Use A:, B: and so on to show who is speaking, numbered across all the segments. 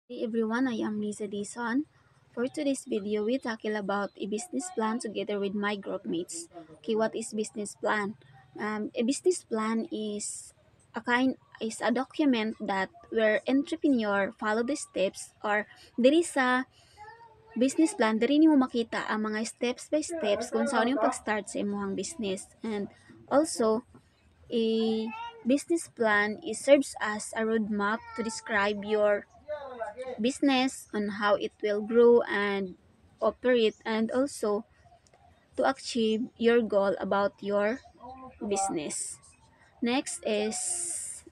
A: Hey everyone, I am Lisa Dison. For today's video, we tackle about a business plan together with my group mates. Okay, what is business plan? A business plan is a document that where entrepreneur follow the steps or there is a business plan diri nimo makita ang mga steps by steps kung saan yung pag-start sa imong business. And also, a business plan is serves as a roadmap to describe your business on how it will grow and operate, and also to achieve your goal about your business. Next is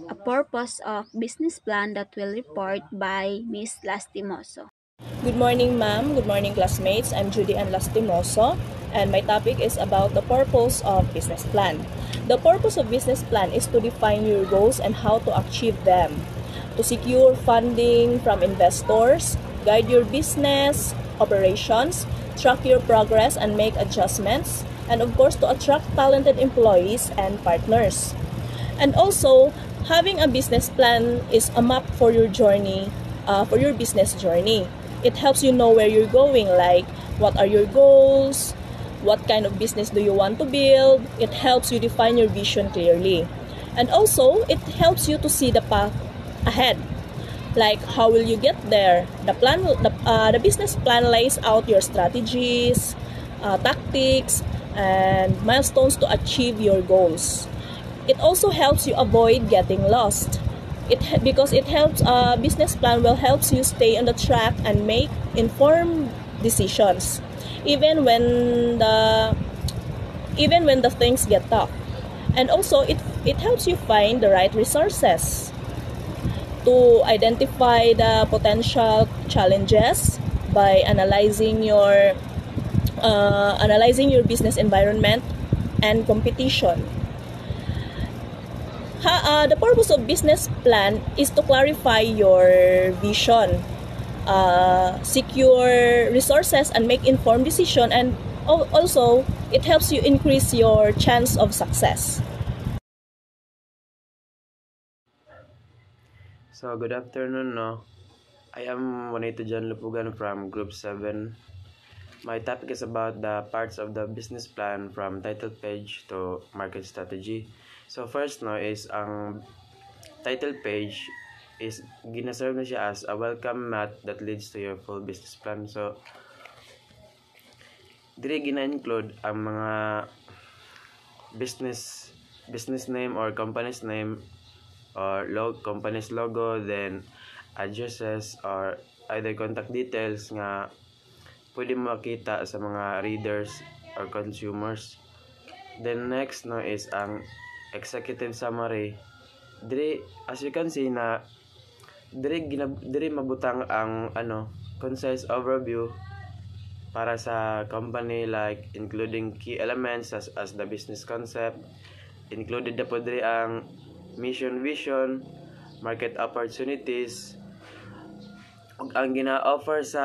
A: a purpose of business plan that will report by Miss Lastimoso.
B: Good morning, ma'am. Good morning, classmates. I'm Judy Ann Lastimoso, and my topic is about the purpose of business plan. The purpose of business plan is to define your goals and how to achieve them, to secure funding from investors, guide your business operations, track your progress and make adjustments, and of course, to attract talented employees and partners. And also, having a business plan is a map for your journey, for your business journey. It helps you know where you're going, like what are your goals, what kind of business do you want to build. It helps you define your vision clearly. And also, it helps you to see the path ahead. Like how will you get there? The business plan lays out your strategies, tactics, and milestones to achieve your goals. It also helps you avoid getting lost. Because it helps business plan will helps you stay on the track and make informed decisions, even when the things get tough. And also it helps you find the right resources to identify the potential challenges by analyzing your business environment and competition. The purpose of business plan is to clarify your vision, secure resources, and make informed decision. And also, it helps you increase your chance of success.
C: So, good afternoon, no? I am Juanito John Lupugan from Group 7. My topic is about the parts of the business plan from title page to market strategy. So, first, no, is ang title page is ginaserve na siya as a welcome mat that leads to your full business plan. So, diri gina-include ang mga business name or company's name or company's logo, then addresses or either contact details nga pwede makita sa mga readers or consumers. Then next, no, is ang executive summary. Diri, as you can see na diri mabutang ang concise overview para sa company, like including key elements as the business concept. Included na po diri ang mission, vision, market opportunities, ug ang gina-offer sa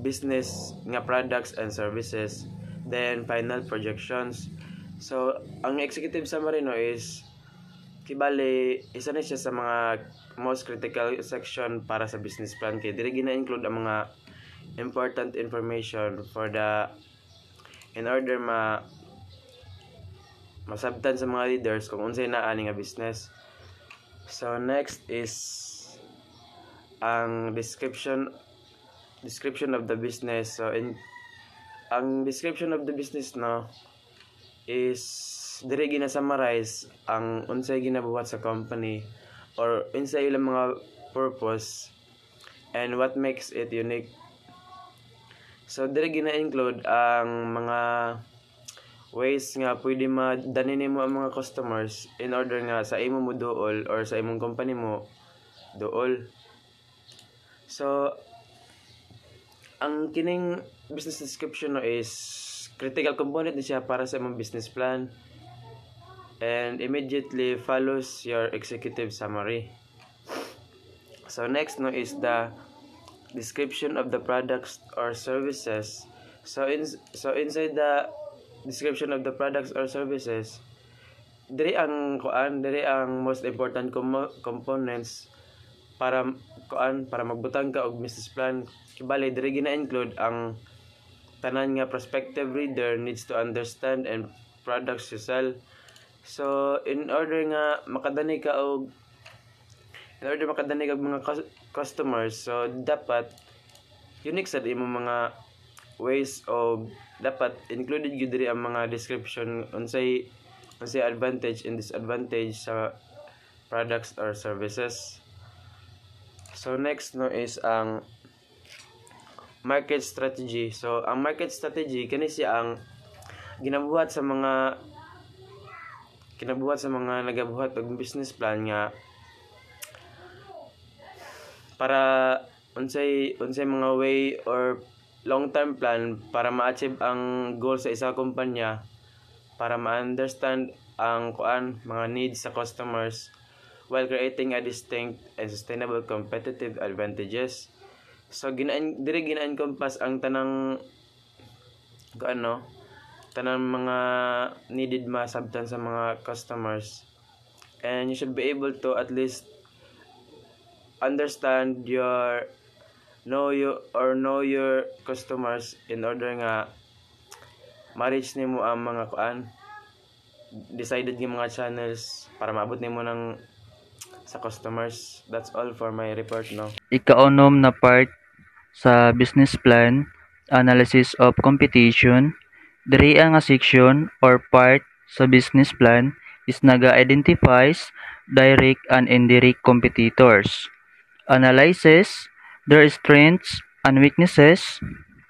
C: business nga products and services, then final projections. So ang executive summary, no, is kibali isa na siya sa mga most critical section para sa business plan, kay diri gina-include ang mga important information in order masabtan sa mga leaders kung unsay naa ni nga business. So next is ang description of the business. So ang description of the business, no, is dire gina-summarize ang unsay ginabuhat sa company or unsay ilang mga purpose and what makes it unique. So dire gina-include ang mga ways nga pwede madani nimo ang mga customers in order nga sa imo mo duol or sa imong company mo duol. So ang kining business description, no, is critical component ni siya para sa imong business plan and immediately follows your executive summary. So next, no, is the description of the products or services. So inside the description of the products or services, diri ang most important components para magbutang ka og business plan. Kibali diri gina-include ang tanan nga prospective reader needs to understand and products you sell. So in order makadani ka og mga customers, so dapat unique sa imo mga ways, o dapat included gyud diri ang mga description unsay advantage and disadvantage sa products or services. So next is ang market strategy. So ang market strategy kani siya ang ginabuhat sa mga nagabuhat og business plan nga para unsay mga way or long term plan para ma-achieve ang goal sa isa kumpanya, para ma-understand ang mga needs sa customers while creating a distinct and sustainable competitive advantages. So diri gina-encompass ang tanang mga needed masabtan sa mga customers, and you should be able to at least understand know your customers in order nga ma-reach nimo ang mga decided nga mga channels para maabot nimo sa customers. That's all for my report, no.
D: Ikaunom na part sa business plan, analysis of competition. Diri nga section or part sa business plan is naga-identifies direct and indirect competitors, analyzes their strengths and weaknesses,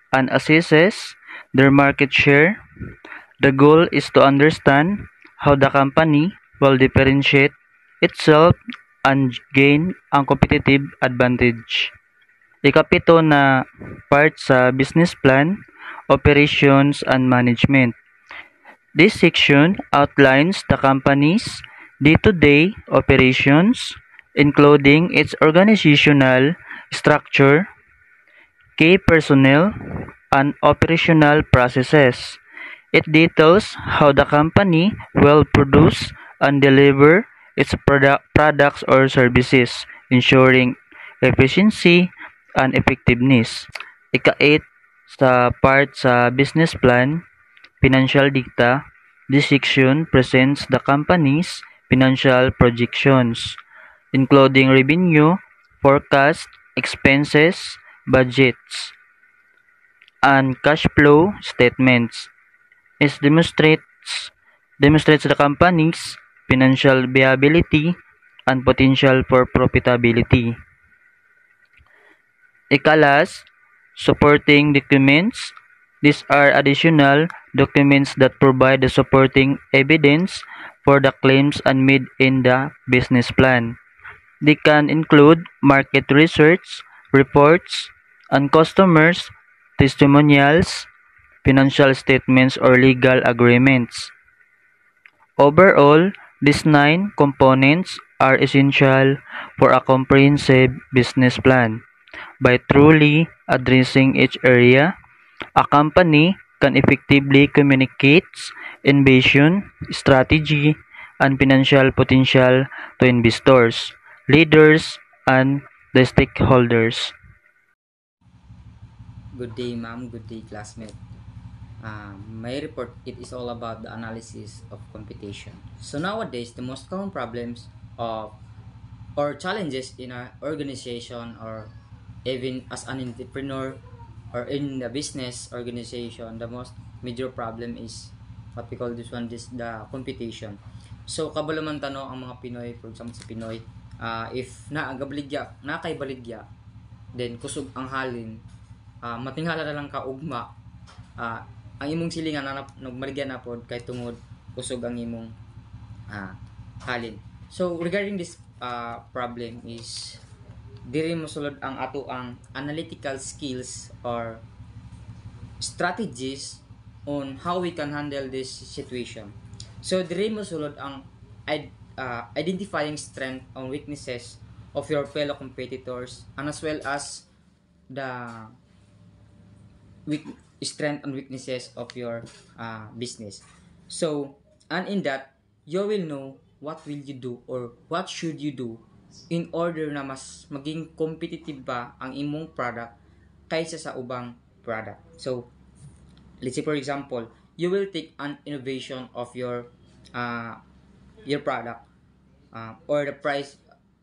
D: and assesses their market share. The goal is to understand how the company will differentiate itself and gain ang competitive advantage. Ikapito na part sa business plan, operations and management. This section outlines the company's day-to-day operations, including its organizational structure, key personnel, and operational processes. It details how the company will produce and deliver its products or services, ensuring efficiency and effectiveness. Ika-8 sa part sa business plan, financial data. This section presents the company's financial projections, including revenue, forecast, expenses, budgets, and cash flow statements. It demonstrates the company's financial viability and potential for profitability. Ikalas, supporting documents. These are additional documents that provide the supporting evidence for the claims and made in the business plan. They can include market research, reports, and customers, testimonials, financial statements, or legal agreements. Overall, these 9 components are essential for a comprehensive business plan. By truly addressing each area, a company can effectively communicate in vision, strategy, and financial potential to investors, leaders, and the stakeholders.
E: Good day, ma'am. Good day, classmate. My report, it is all about the analysis of competition. So nowadays, the most common problems of or challenges in our organization, or even as an entrepreneur or in the business organization, the most major problem is what we call this the competition. So kabalo man tano ang mga Pinoy, for example sa Pinoy, if na kay baligya, then kusog ang halin, matinghala na lang ka ugma, ang imong silingan na nagmaligya na pod kay tungod kusog ang imong halin. So regarding this problem is diri mosulod ang ato ang analytical skills or strategies on how we can handle this situation. So diri mosulod ang identifying strength and weaknesses of your fellow competitors, and as well as the strength and weaknesses of your business. So, and in that, you will know what will you do or what should you do in order na mas maging competitive ba ang imong product kaysa sa ubang product. So, let's say for example, you will take an innovation of your product, or the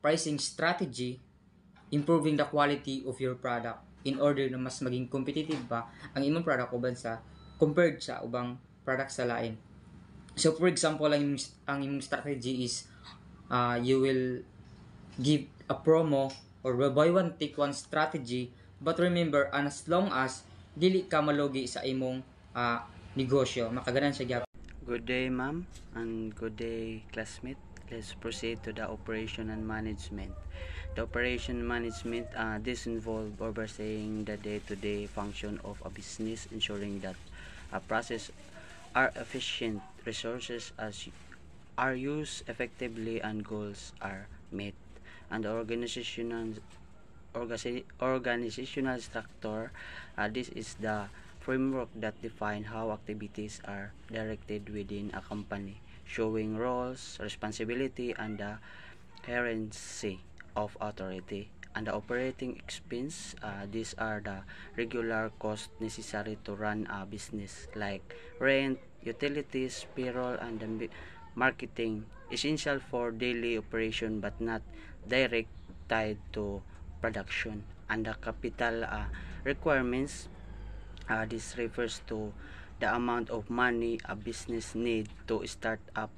E: pricing strategy, improving the quality of your product in order na mas maging competitive ba ang imong product uban sa compared sa ubang product sa lain. So for example, ang imong strategy is you will give a promo or buy one take one strategy, but remember, as long as dili ka malugi sa imong negosyo, makaganan siya gyapon.
F: Good day, ma'am, and good day, classmate. Let's proceed to the operation and management. The operation management, this involves overseeing the day-to-day function of a business, ensuring that a process are efficient, resources are used effectively, and goals are met. And the organizational structure, this is the framework that defines how activities are directed within a company, showing roles, responsibility, and the hierarchy of authority. And the operating expense, these are the regular costs necessary to run a business, like rent, utilities, payroll, and the marketing, essential for daily operation but not direct tied to production. And the capital requirements, this refers to the amount of money a business need to start up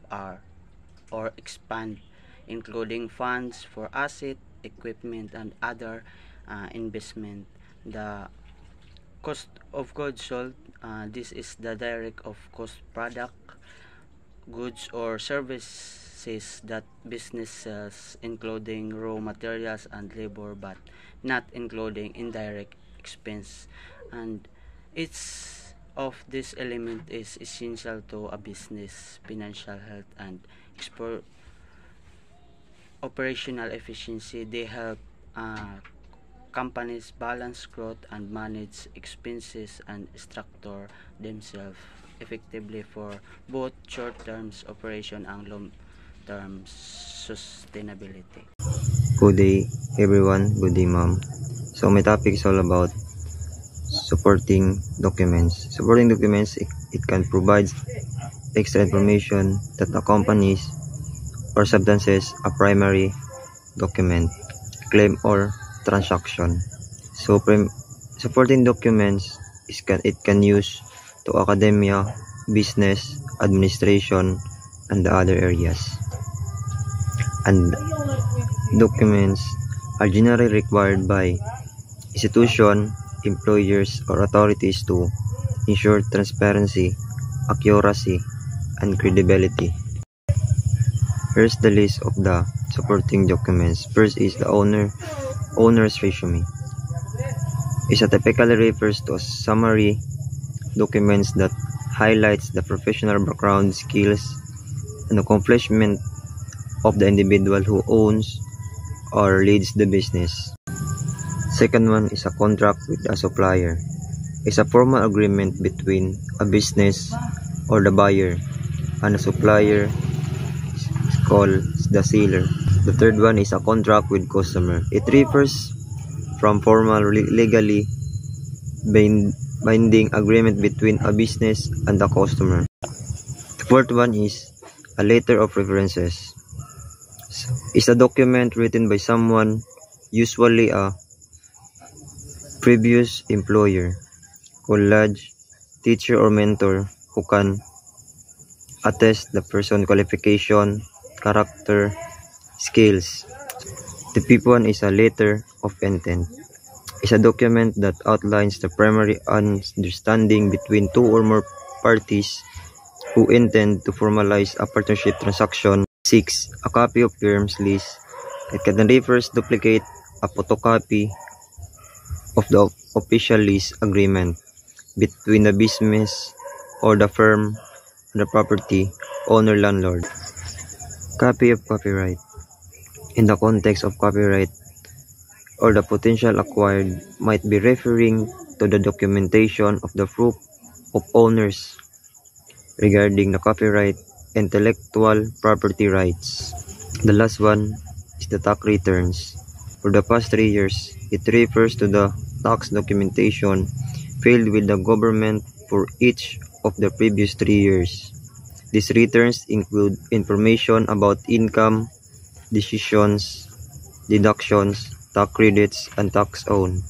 F: or expand, including funds for asset, equipment, and other investment. The cost of goods sold, this is the direct of cost product, goods or services that business sells, including raw materials and labor, but not including indirect expense. And each of this element is essential to a business financial health and operational efficiency. They help companies balance growth and manage expenses and structure themselves effectively for both short-term operation and long-term sustainability.
G: Good day, everyone. Good day, ma'am. So my topic is all about supporting documents. Supporting documents, it can provide extra information that accompanies or substances a primary document, claim, or transaction. So supporting documents it can use to academia, business, administration, and the other areas. And documents are generally required by institution, employers, or authorities to ensure transparency, accuracy, and credibility. Here's the list of the supporting documents. First is the owner's resume. It typically refers to a summary documents that highlights the professional background, skills, and accomplishment of the individual who owns or leads the business. Second one is a contract with a supplier. It's a formal agreement between a business or the buyer and a supplier is called the seller. The third one is a contract with customer. It refers from formal legally binding agreement between a business and the customer. The fourth one is a letter of references. It's a document written by someone, usually a previous employer, college, teacher, or mentor, who can attest the person's qualification, character, skills. The fifth one is a letter of intent. It's a document that outlines the primary understanding between two or more parties who intend to formalize a partnership transaction. 6. A copy of terms list. It can reverse duplicate a photocopy of the official lease agreement between the business or the firm and the property owner landlord. Copy of copyright. In the context of copyright, or the potential acquired might be referring to the documentation of the proof of owners regarding the copyright intellectual property rights. The last one is is the tax returns. For the past 3 years, it refers to the tax documentation filed with the government for each of the previous 3 years. These returns include information about income, decisions, deductions, tax credits, and tax owed.